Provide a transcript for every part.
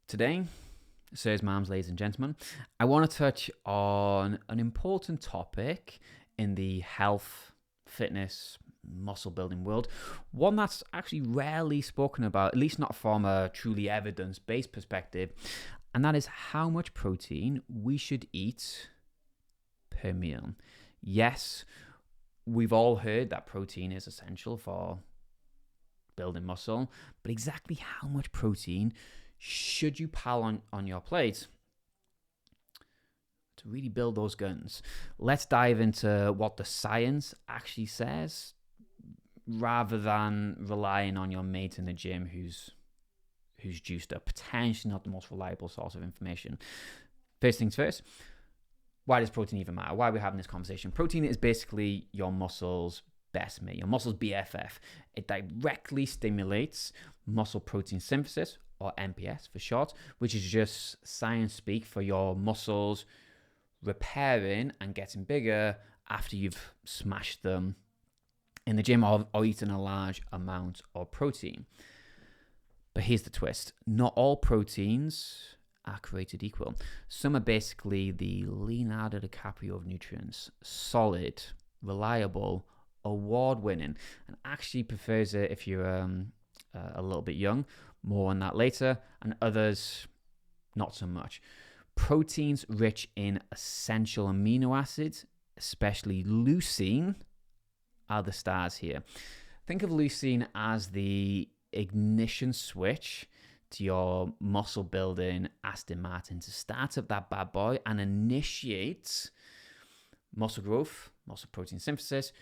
Today, sirs, ma'ams, ladies and gentlemen, I want to touch on an important topic in the health, fitness, muscle building world. One that's actually rarely spoken about, at least not from a truly evidence-based perspective, and that is how much protein we should eat per meal. Yes, we've all heard that protein is essential for building muscle, but exactly how much protein should you pile on your plate to really build those guns? Let's dive into what the science actually says, rather than relying on your mate in the gym who's juiced up, potentially not the most reliable source of information. First things first, why does protein even matter? Why are we having this conversation? Protein is basically your muscle's best mate, your muscle's BFF. It directly stimulates muscle protein synthesis, or MPS for short, which is just science speak for your muscles repairing and getting bigger after you've smashed them in the gym or eaten a large amount of protein. But here's the twist. Not all proteins are created equal. Some are basically the Leonardo DiCaprio of nutrients. Solid, reliable, award-winning, and actually prefers it if you're a little bit young. More on that later, and others not so much. Proteins rich in essential amino acids, especially leucine, are the stars here. Think of leucine as the ignition switch to your muscle building Aston Martin to start up that bad boy and initiate muscle growth, muscle protein synthesis.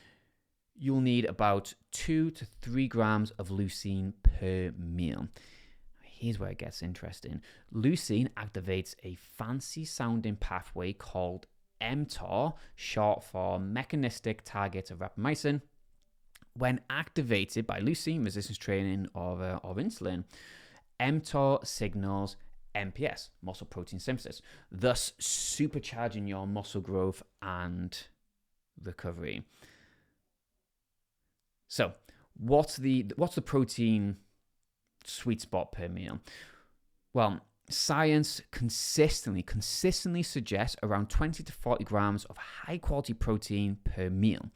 You'll need about 2 to 3 grams of leucine per meal. Here's where it gets interesting. Leucine activates a fancy sounding pathway called mTOR, short for mechanistic target of rapamycin. When activated by leucine, resistance training or insulin, mTOR signals MPS, muscle protein synthesis, thus supercharging your muscle growth and recovery. So, what's the protein sweet spot per meal? Well, science consistently suggests around 20 to 40 grams of high quality protein per meal.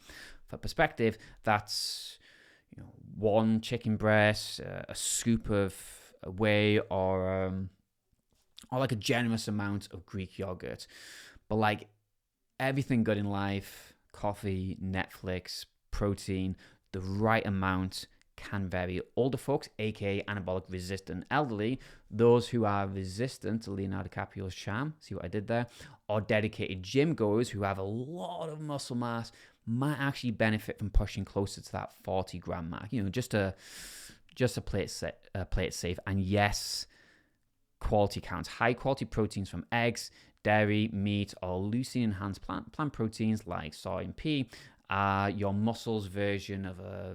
For perspective, that's one chicken breast, a scoop of whey, or like a generous amount of Greek yogurt. But like everything good in life, coffee, Netflix, protein, the right amount can vary. Older folks, aka anabolic resistant elderly, those who are resistant to Leonardo DiCaprio's charm, see what I did there, or dedicated gym goers who have a lot of muscle mass might actually benefit from pushing closer to that 40 gram mark, just to play it safe. And yes, quality counts. High quality proteins from eggs, dairy, meat, or leucine enhanced plant proteins like soy and pea are your muscle's version of a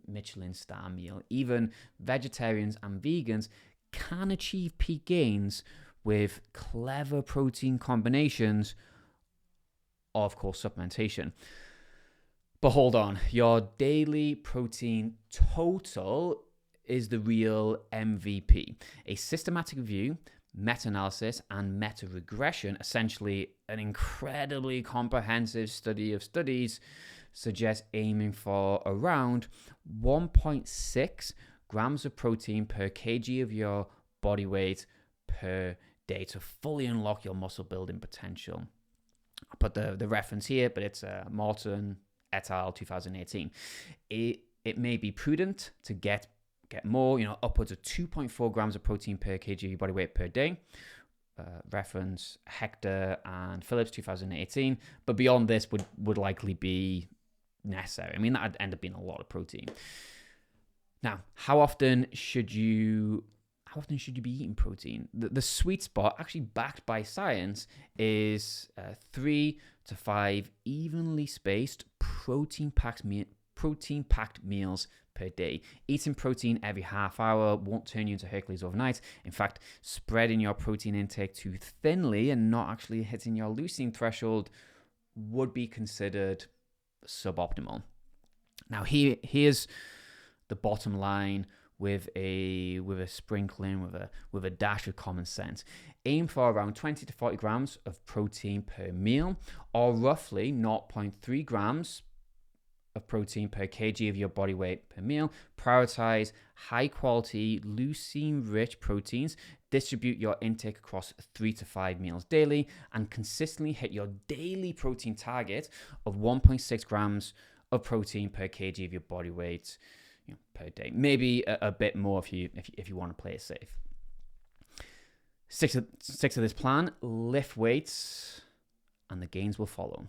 Michelin star meal. Even vegetarians and vegans can achieve peak gains with clever protein combinations, or of course supplementation. But hold on, your daily protein total is the real MVP. A systematic review, meta-analysis, and meta-regression, essentially an incredibly comprehensive study of studies, suggests aiming for around 1.6 grams of protein per kg of your body weight per day to fully unlock your muscle building potential. I'll put the reference here, but it's Morton et al. 2018. It may be prudent to get more, upwards of 2.4 grams of protein per kg of your body weight per day. Reference Hector and Phillips 2018. But beyond this would likely be necessary. I mean, that'd end up being a lot of protein. Now, how often should you be eating protein? The sweet spot, actually backed by science, is 3 to 5 evenly spaced protein-packed meals per day. Eating protein every half hour won't turn you into Hercules overnight. In fact, spreading your protein intake too thinly and not actually hitting your leucine threshold would be considered suboptimal. Now, here's the bottom line with a sprinkling, with a dash of common sense. Aim for around 20 to 40 grams of protein per meal, or roughly 0.3 grams of protein per kg of your body weight per meal. Prioritize high quality leucine-rich proteins. Distribute your intake across 3 to 5 meals daily, and consistently hit your daily protein target of 1.6 grams of protein per kg of your body weight per day. Maybe a bit more if you want to play it safe. Stick to this plan, lift weights, and the gains will follow.